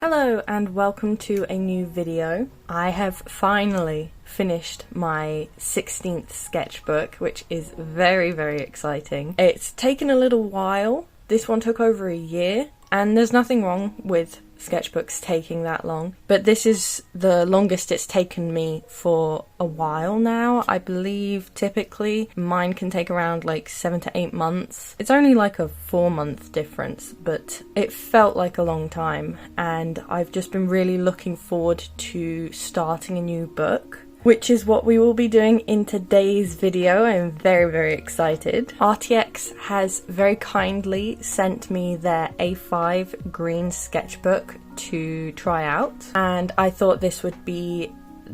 Hello and welcome to a new video. I have finally finished my 16th sketchbook, which is very exciting. It's taken a little while. This one took over a year, and there's nothing wrong with sketchbooks taking that long, but this is the longest it's taken me for a while now. I believe typically mine can take around like 7 to 8 months. It's only like a 4-month difference, but it felt like a long time, and I've just been really looking forward to starting a new book, which is what we will be doing in today's video. I'm very excited. Arrtx has very kindly sent me their A5 green sketchbook to try out, and I thought this would be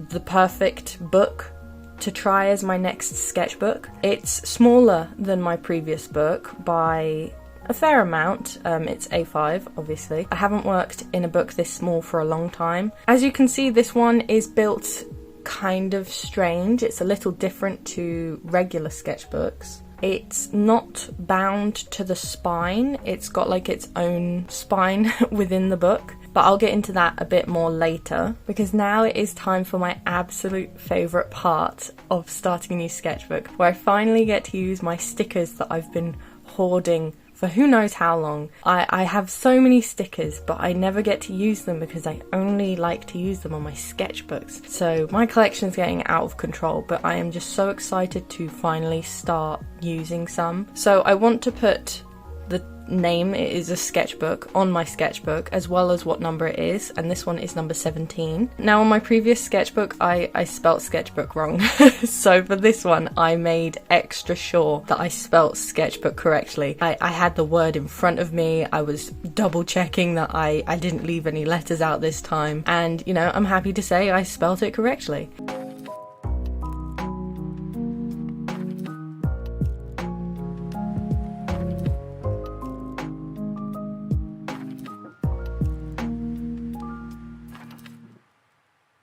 the perfect book to try as my next sketchbook. It's smaller than my previous book by a fair amount. It's A5, obviously. I haven't worked in a book this small for a long time. As you can see, this one is built kind of strange. It's a little different to regular sketchbooks. It's not bound to the spine. It's got like its own spine within the book, but I'll get into that a bit more later, because now it is time for my absolute favourite part of starting a new sketchbook, where I finally get to use my stickers that I've been hoarding for who knows how long. I have so many stickers, but I never get to use them because I only like to use them on my sketchbooks. So my collection's getting out of control, but I am just so excited to finally start using some. So I want to put the name, it is a sketchbook, on my sketchbook, as well as what number it is, and this one is number 17. Now on my previous sketchbook I spelt sketchbook wrong, so for this one I made extra sure that I spelt sketchbook correctly. I had the word in front of me, I was double checking that I didn't leave any letters out this time, and you know, I'm happy to say I spelt it correctly.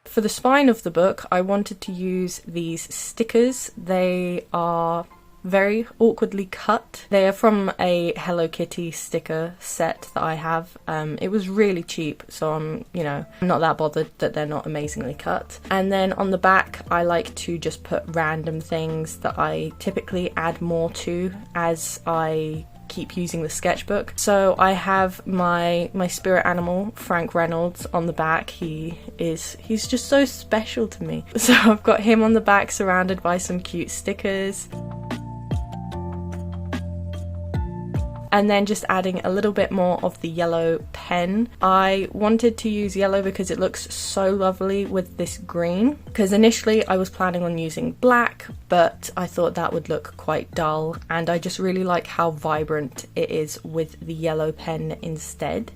For the spine of the book, I wanted to use these stickers. They are very awkwardly cut. They are from a Hello Kitty sticker set that I have. It was really cheap, so I'm not that bothered that they're not amazingly cut. And then on the back, I like to just put random things that I typically add more to as I keep using the sketchbook. So I have my spirit animal, Frank Reynolds, on the back. He's just so special to me. So I've got him on the back surrounded by some cute stickers. And then just adding a little bit more of the yellow pen. I wanted to use yellow because it looks so lovely with this green, because initially I was planning on using black, but I thought that would look quite dull, and I just really like how vibrant it is with the yellow pen instead.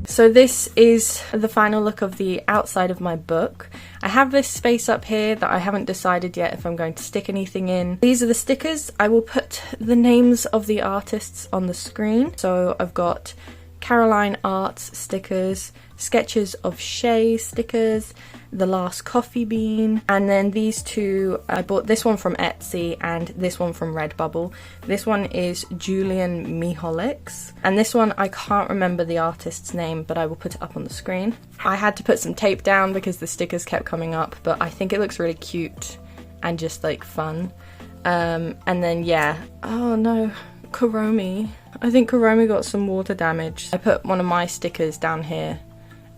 So this is the final look of the outside of my book. I have this space up here that I haven't decided yet if I'm going to stick anything in. These are the stickers. I will put the names of the artists on the screen. So I've got Caroline Arts stickers, Sketches of Shay stickers, The Last Coffee Bean, and then these two, I bought this one from Etsy and this one from Redbubble. This one is Julian Miholix, and this one I can't remember the artist's name, but I will put it up on the screen. I had to put some tape down because the stickers kept coming up, but I think it looks really cute and just like fun. And then yeah, oh no, Kuromi. I think Kuromi got some water damage. I put one of my stickers down here,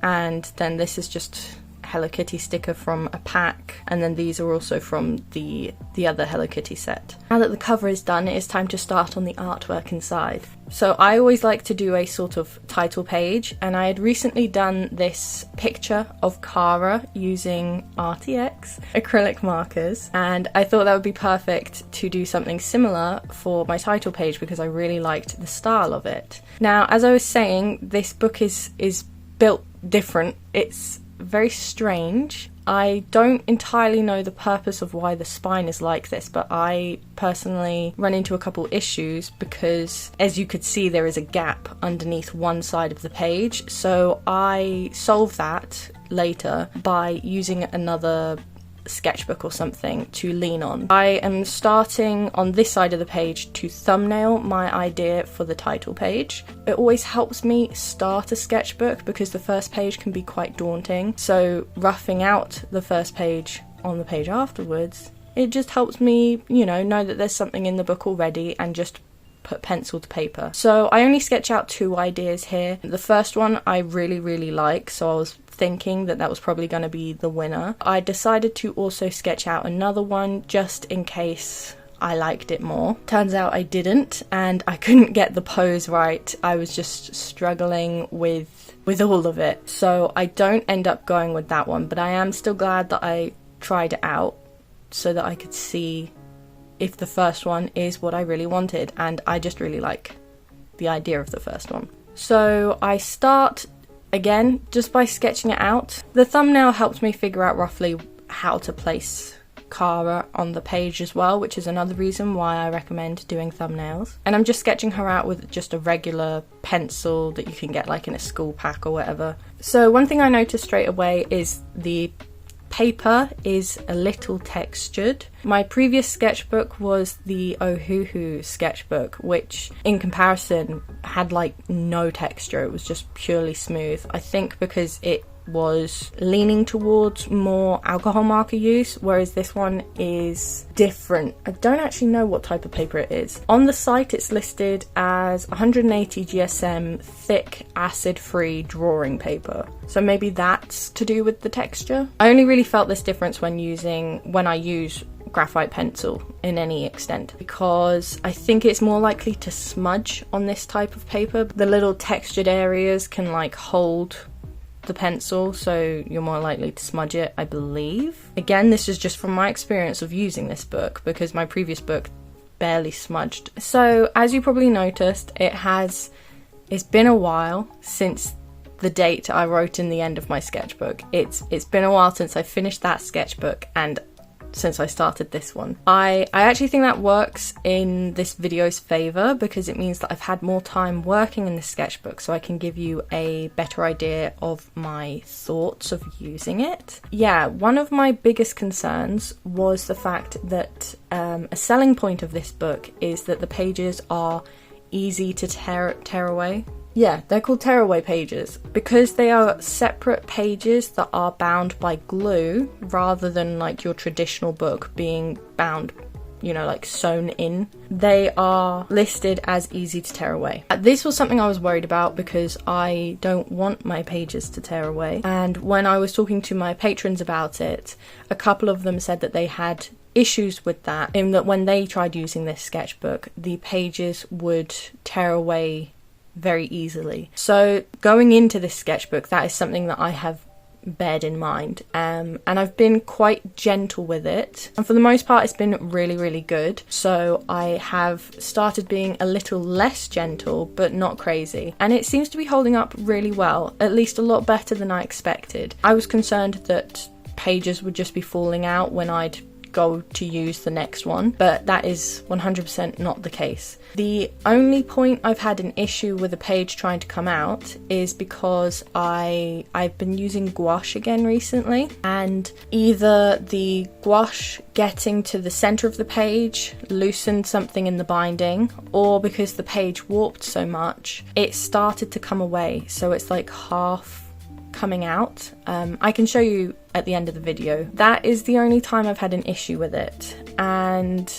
and then this is just Hello Kitty sticker from a pack, and then these are also from the other Hello Kitty set. Now that the cover is done, it is time to start on the artwork inside. So I always like to do a sort of title page, and I had recently done this picture of Kara using Arrtx acrylic markers, and I thought that would be perfect to do something similar for my title page because I really liked the style of it. Now, as I was saying, this book is built different. It's very strange. I don't entirely know the purpose of why the spine is like this, but I personally run into a couple issues because, as you could see, there is a gap underneath one side of the page. So I solved that later by using another sketchbook or something to lean on. I am starting on this side of the page to thumbnail my idea for the title page. It always helps me start a sketchbook because the first page can be quite daunting, so roughing out the first page on the page afterwards, it just helps me, you know that there's something in the book already and just put pencil to paper. So I only sketch out 2 ideas here. The first one I really like, so I was thinking that was probably going to be the winner. I decided to also sketch out another one just in case I liked it more. Turns out I didn't, and I couldn't get the pose right. I was just struggling with all of it. So I don't end up going with that one, but I am still glad that I tried it out so that I could see if the first one is what I really wanted, and I just really like the idea of the first one. So I start again just by sketching it out. The thumbnail helps me figure out roughly how to place Kara on the page as well, which is another reason why I recommend doing thumbnails. And I'm just sketching her out with just a regular pencil that you can get like in a school pack or whatever. So one thing I noticed straight away is the paper is a little textured. My previous sketchbook was the Ohuhu sketchbook, which in comparison had like no texture. It was just purely smooth. I think because it was leaning towards more alcohol marker use, whereas this one is different. I don't actually know what type of paper it is. On the site it's listed as 180 GSM thick acid-free drawing paper, so maybe that's to do with the texture. I only really felt this difference when I use graphite pencil in any extent, because I think it's more likely to smudge on this type of paper. The little textured areas can like hold the pencil, so you're more likely to smudge it, I believe. Again, this is just from my experience of using this book, because my previous book barely smudged. So as you probably noticed, it's been a while since the date I wrote in the end of my sketchbook. It's been a while since I finished that sketchbook and since I started this one. I actually think that works in this video's favour, because it means that I've had more time working in the sketchbook, so I can give you a better idea of my thoughts of using it. Yeah, one of my biggest concerns was the fact that a selling point of this book is that the pages are easy to tear away. Yeah, they're called tearaway pages because they are separate pages that are bound by glue rather than like your traditional book being bound, you know, like sewn in. They are listed as easy to tear away. This was something I was worried about because I don't want my pages to tear away. And when I was talking to my patrons about it, a couple of them said that they had issues with that, in that when they tried using this sketchbook, the pages would tear away very easily. So going into this sketchbook, that is something that I have beared in mind, and I've been quite gentle with it, and for the most part it's been really good. So I have started being a little less gentle, but not crazy, and it seems to be holding up really well, at least a lot better than I expected. I was concerned that pages would just be falling out when I'd go to use the next one, but that is 100% not the case. The only point I've had an issue with a page trying to come out is because I've been using gouache again recently, and either the gouache getting to the center of the page loosened something in the binding, or because the page warped so much it started to come away, so it's like half coming out. I can show you at the end of the video. That is the only time I've had an issue with it, and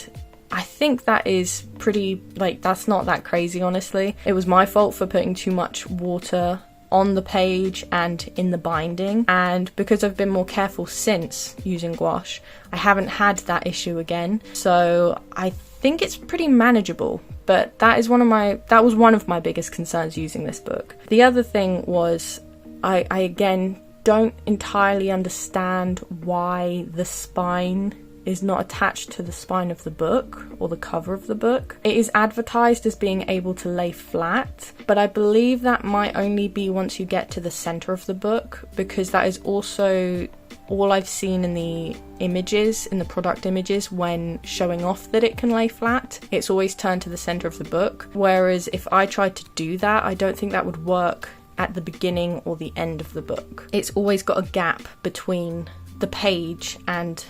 I think that is pretty, like, that's not that crazy, honestly. It was my fault for putting too much water on the page and in the binding, and because I've been more careful since using gouache, I haven't had that issue again, so I think it's pretty manageable. But that was one of my biggest concerns using this book. The other thing was I again don't entirely understand why the spine is not attached to the spine of the book or the cover of the book. It is advertised as being able to lay flat, but I believe that might only be once you get to the center of the book, because that is also all I've seen in the images, in the product images, when showing off that it can lay flat. It's always turned to the center of the book, whereas if I tried to do that, I don't think that would work at the beginning or the end of the book. It's always got a gap between the page and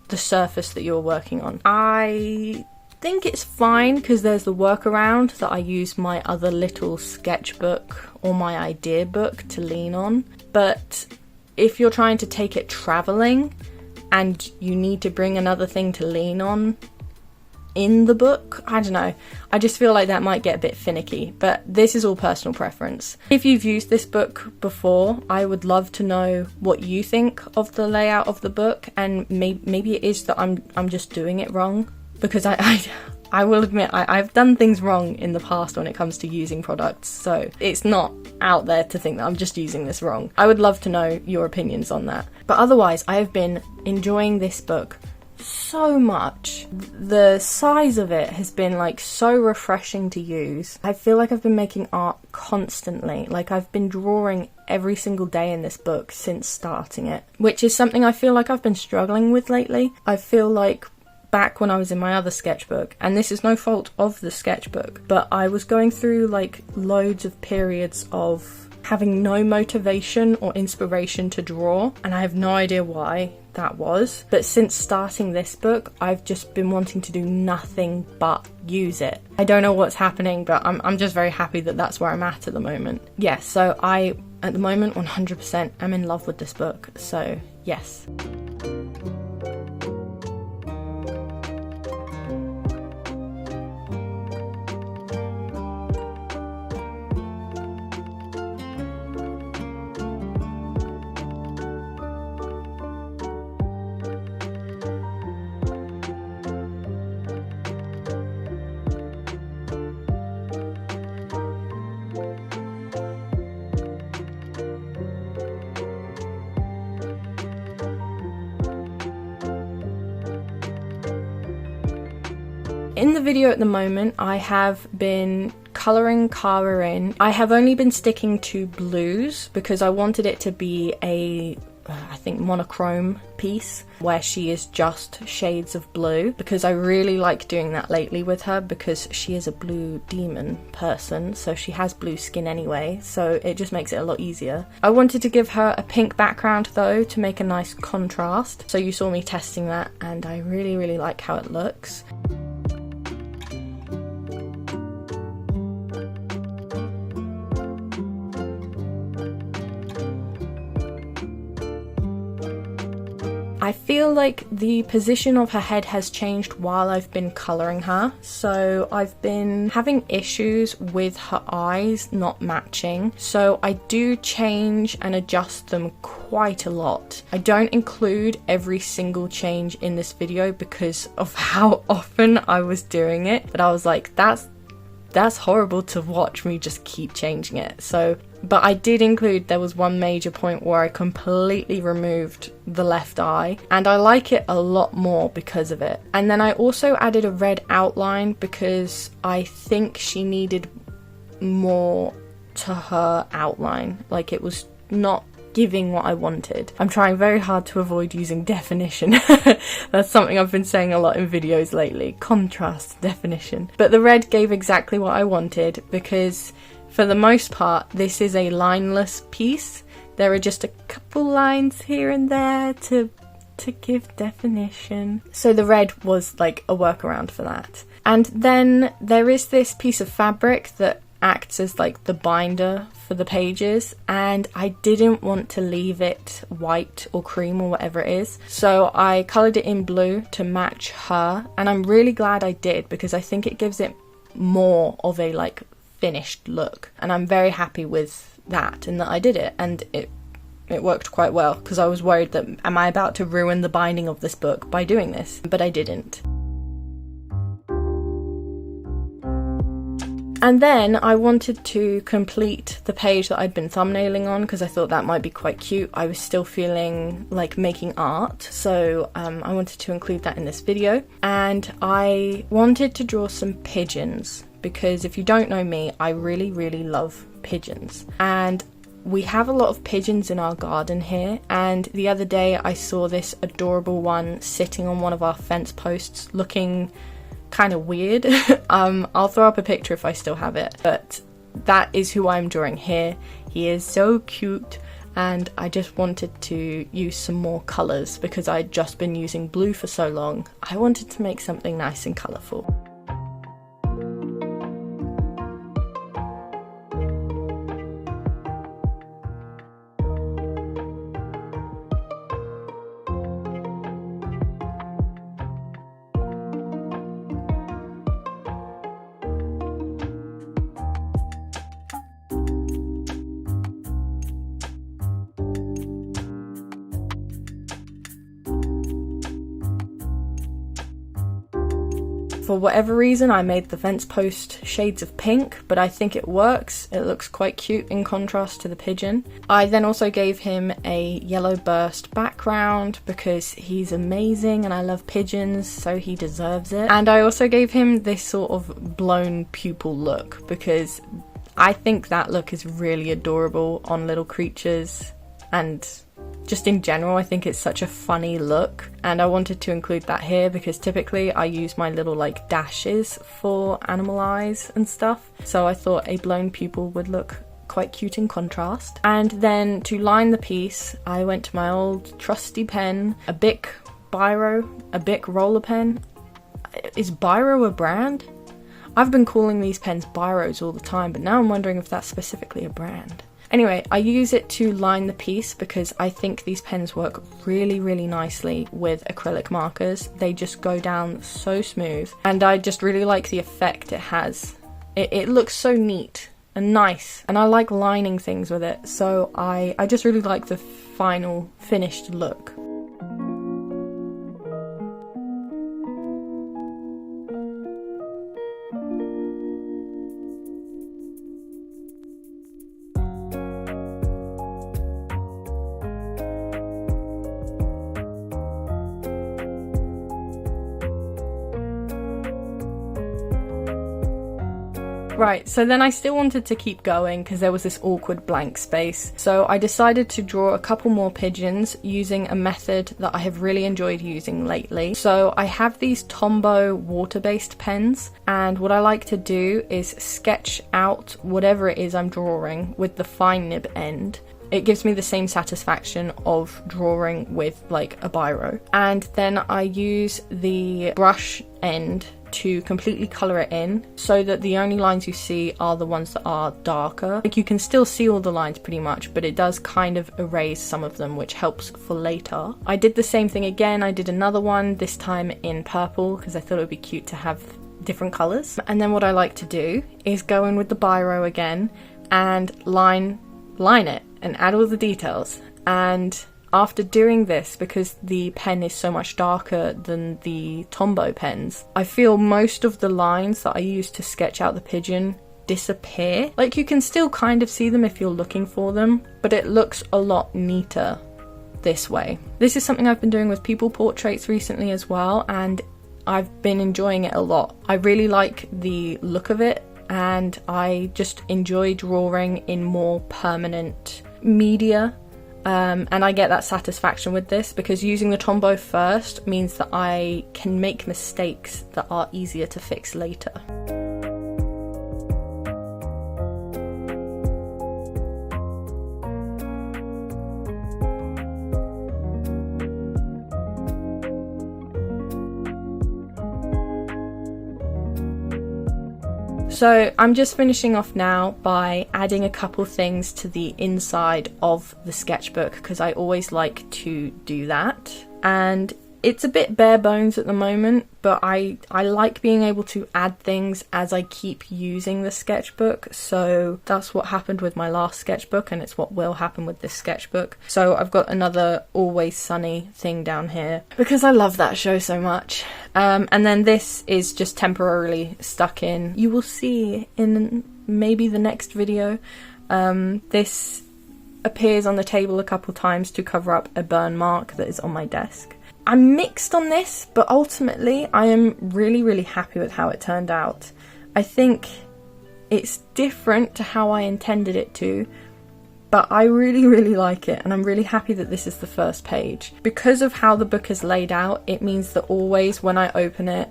the surface that you're working on. I think it's fine because there's the workaround that I use my other little sketchbook or my idea book to lean on. But if you're trying to take it traveling and you need to bring another thing to lean on in the book, I don't know, I just feel like that might get a bit finicky, but this is all personal preference. If you've used this book before, I would love to know what you think of the layout of the book, and maybe it is that I'm just doing it wrong, because I will admit I've done things wrong in the past when it comes to using products, so it's not out there to think that I'm just using this wrong. I would love to know your opinions on that. But otherwise, I have been enjoying this book so much. The size of it has been like so refreshing to use. I feel like I've been making art constantly. Like I've been drawing every single day in this book since starting it, which is something I feel like I've been struggling with lately. I feel like back when I was in my other sketchbook, and this is no fault of the sketchbook, but I was going through like loads of periods of having no motivation or inspiration to draw, and I have no idea why that was. But since starting this book, I've just been wanting to do nothing but use it. I don't know what's happening, but I'm just very happy that that's where I'm at the moment. Yes, so I, at the moment, 100% am in love with this book, so yes. In the video at the moment, I have been colouring Kara in. I have only been sticking to blues because I wanted it to be a, I think, monochrome piece where she is just shades of blue, because I really like doing that lately with her because she is a blue demon person, so she has blue skin anyway, so it just makes it a lot easier. I wanted to give her a pink background though to make a nice contrast, so you saw me testing that and I really like how it looks. I feel like the position of her head has changed while I've been colouring her, so I've been having issues with her eyes not matching, so I do change and adjust them quite a lot. I don't include every single change in this video because of how often I was doing it, but I was like, that's horrible to watch me just keep changing it. So, but I did include, there was one major point where I completely removed the left eye, and I like it a lot more because of it. And then I also added a red outline because I think she needed more to her outline. Like, it was not giving what I wanted. I'm trying very hard to avoid using definition. That's something I've been saying a lot in videos lately. Contrast, definition. But the red gave exactly what I wanted because for the most part this is a lineless piece. There are just a couple lines here and there to give definition. So the red was like a workaround for that. And then there is this piece of fabric that acts as like the binder for the pages, and I didn't want to leave it white or cream or whatever it is, so I coloured it in blue to match her, and I'm really glad I did because I think it gives it more of a like finished look, and I'm very happy with that and that I did it, and it worked quite well because I was worried that am I about to ruin the binding of this book by doing this, but I didn't. And then I wanted to complete the page that I'd been thumbnailing on because I thought that might be quite cute. I was still feeling like making art, so I wanted to include that in this video. And I wanted to draw some pigeons because if you don't know me, I really love pigeons. And we have a lot of pigeons in our garden here, and the other day I saw this adorable one sitting on one of our fence posts looking kind of weird. I'll throw up a picture if I still have it, but that is who I'm drawing here. He is so cute. and I just wanted to use some more colours because I'd just been using blue for so long. I wanted to make something nice and colourful. For whatever reason, I made the fence post shades of pink, but I think it works. It looks quite cute in contrast to the pigeon. I then also gave him a yellow burst background because he's amazing and I love pigeons, so he deserves it. And I also gave him this sort of blown pupil look because I think that look is really adorable on little creatures, and just in general I think it's such a funny look, and I wanted to include that here because typically I use my little like dashes for animal eyes and stuff, so I thought a blown pupil would look quite cute in contrast. And then to line the piece I went to my old trusty pen, a Bic Biro, a Bic roller pen. Is Biro a brand? I've been calling these pens Biros all the time, but now I'm wondering if that's specifically a brand. Anyway, I use it to line the piece because I think these pens work really, really nicely with acrylic markers. They just go down so smooth, and I just really like the effect it has. It looks so neat and nice, and I like lining things with it, so I just really like the final finished look. Right, so then I still wanted to keep going because there was this awkward blank space. So I decided to draw a couple more pigeons using a method that I have really enjoyed using lately. So I have these Tombow water-based pens, and what I like to do is sketch out whatever it is I'm drawing with the fine nib end. It gives me the same satisfaction of drawing with like a biro. And then I use the brush end to completely colour it in so that the only lines you see are the ones that are darker. Like, you can still see all the lines pretty much, but it does kind of erase some of them, which helps for later. I did the same thing again. I did another one, this time in purple, because I thought it would be cute to have different colours. And then what I like to do is go in with the biro again and line it and add all the details. And after doing this, because the pen is so much darker than the Tombow pens, I feel most of the lines that I used to sketch out the pigeon disappear. Like, you can still kind of see them if you're looking for them, but it looks a lot neater this way. This is something I've been doing with people portraits recently as well, and I've been enjoying it a lot. I really like the look of it, and I just enjoy drawing in more permanent media. And I get that satisfaction with this because using the Tombow first means that I can make mistakes that are easier to fix later. So I'm just finishing off now by adding a couple things to the inside of the sketchbook because I always like to do that. And it's a bit bare bones at the moment, but I like being able to add things as I keep using the sketchbook. So that's what happened with my last sketchbook, and it's what will happen with this sketchbook. So I've got another Always Sunny thing down here because I love that show so much. And then this is just temporarily stuck in. You will see in maybe the next video. This appears on the table a couple times to cover up a burn mark that is on my desk. I'm mixed on this, but ultimately I am really, really happy with how it turned out. I think it's different to how I intended it to, but I really, really like it, and I'm really happy that this is the first page. Because of how the book is laid out, it means that always when I open it,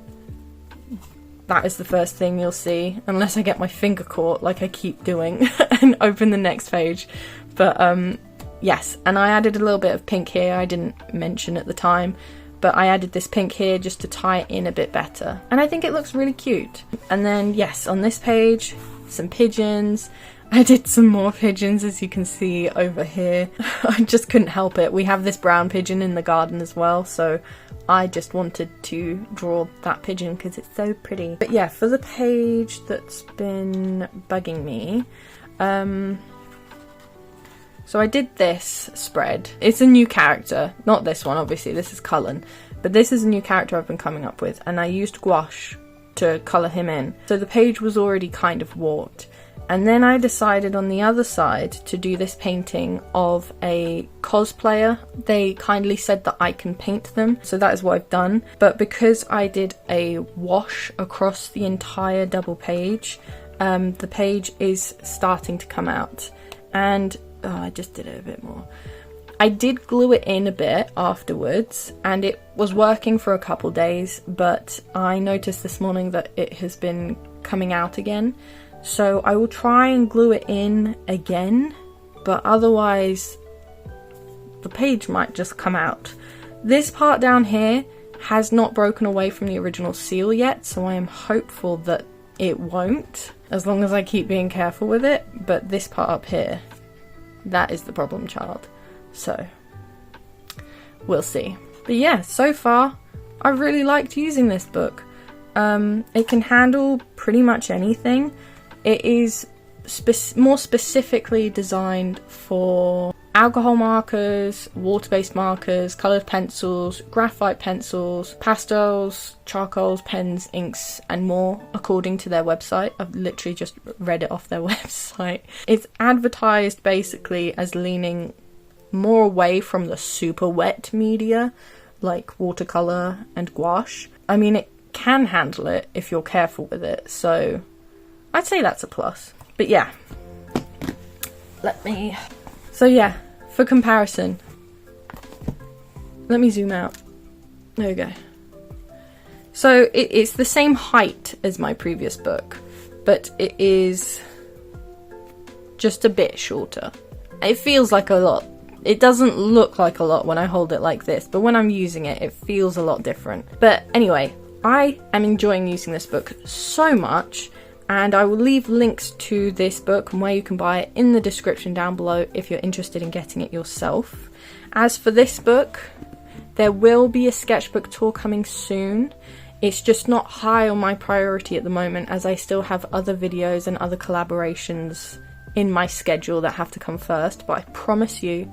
that is the first thing you'll see, unless I get my finger caught like I keep doing and open the next page. But Yes, and I added a little bit of pink here, I didn't mention at the time, but I added this pink here just to tie it in a bit better. And I think it looks really cute. And then, yes, on this page, some pigeons. I did some more pigeons, as you can see over here. I just couldn't help it. We have this brown pigeon in the garden as well, so I just wanted to draw that pigeon because it's so pretty. But yeah, for the page that's been bugging me, so I did this spread. It's a new character, not this one obviously, this is Cullen, but this is a new character I've been coming up with, and I used gouache to colour him in. So the page was already kind of warped. And then I decided on the other side to do this painting of a cosplayer. They kindly said that I can paint them, so that is what I've done. But because I did a wash across the entire double page, the page is starting to come out. And I just did it a bit more. I did glue it in a bit afterwards, and it was working for a couple days, but I noticed this morning that it has been coming out again. So I will try and glue it in again, but otherwise the page might just come out. This part down here has not broken away from the original seal yet, so I am hopeful that it won't, as long as I keep being careful with it. But this part up here, that is the problem child. So we'll see. But yeah, so far I really liked using this book. It can handle pretty much anything. It is more specifically designed for alcohol markers, water-based markers, coloured pencils, graphite pencils, pastels, charcoals, pens, inks, and more, according to their website. I've literally just read it off their website. It's advertised basically as leaning more away from the super wet media, like watercolour and gouache. I mean, it can handle it if you're careful with it, so I'd say that's a plus. But yeah, so yeah, for comparison, let me zoom out. There we go. So it's the same height as my previous book, but it is just a bit shorter. It feels like a lot. It doesn't look like a lot when I hold it like this, but when I'm using it, it feels a lot different. But anyway, I am enjoying using this book so much, and I will leave links to this book and where you can buy it in the description down below if you're interested in getting it yourself. As for this book, there will be a sketchbook tour coming soon. It's just not high on my priority at the moment, as I still have other videos and other collaborations in my schedule that have to come first, but I promise you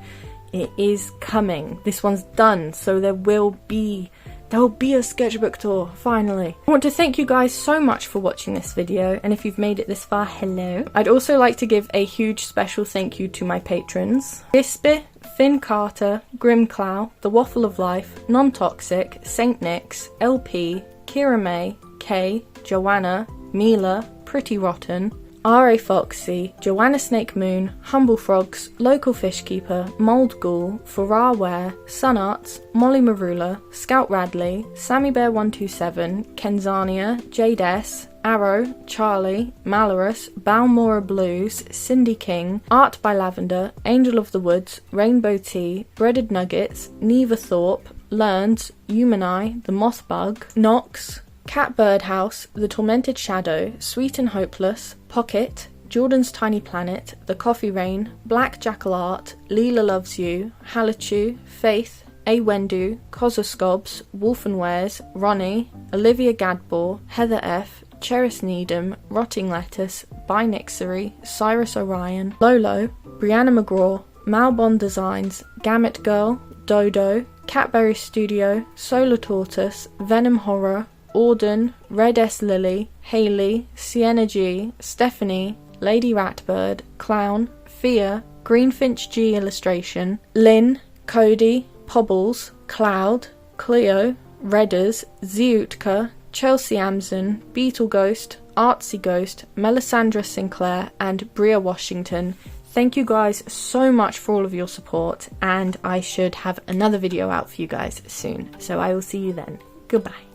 it is coming. This one's done, so there will be a sketchbook tour, finally. I want to thank you guys so much for watching this video, and if you've made it this far, hello. I'd also like to give a huge special thank you to my patrons: Bisbee, Finn Carter, Grimclow, The Waffle of Life, Non-Toxic, Saint Nick's, LP, Kira May, Kay, Joanna, Mila, Pretty Rotten, R.A. Foxy, Joanna Snake Moon, Humble Frogs, Local Fishkeeper, Mould Ghoul, Farrar Ware, Sun Arts, Molly Marula, Scout Radley, Sammy Bear 127, Kenzania, Jade S, Arrow, Charlie, Malorus, Balmora Blues, Cindy King, Art by Lavender, Angel of the Woods, Rainbow Tea, Breaded Nuggets, Neva Thorpe, Learns, Humani, The Moth Bug, Knox, Cat Birdhouse, The Tormented Shadow, Sweet and Hopeless, Pocket, Jordan's Tiny Planet, The Coffee Rain, Black Jackal Art, Leela Loves You, Halachu, Faith, A. Wendu, Cososcobs, Wolfenwares, Ronnie, Olivia Gadbor, Heather F., Cheris Needham, Rotting Lettuce, Binixery, Cyrus Orion, Lolo, Brianna McGraw, Malbon Designs, Gamut Girl, Dodo, Catberry Studio, Solar Tortoise, Venom Horror, Auden, Red S. Lily, Hayley, Sienna G, Stephanie, Lady Ratbird, Clown, Fia, Greenfinch G Illustration, Lynn, Cody, Pobbles, Cloud, Cleo, Redders, Ziutka, Chelsea Amson, Beetle Ghost, Artsy Ghost, Melisandra Sinclair, and Bria Washington. Thank you guys so much for all of your support, and I should have another video out for you guys soon. So I will see you then. Goodbye.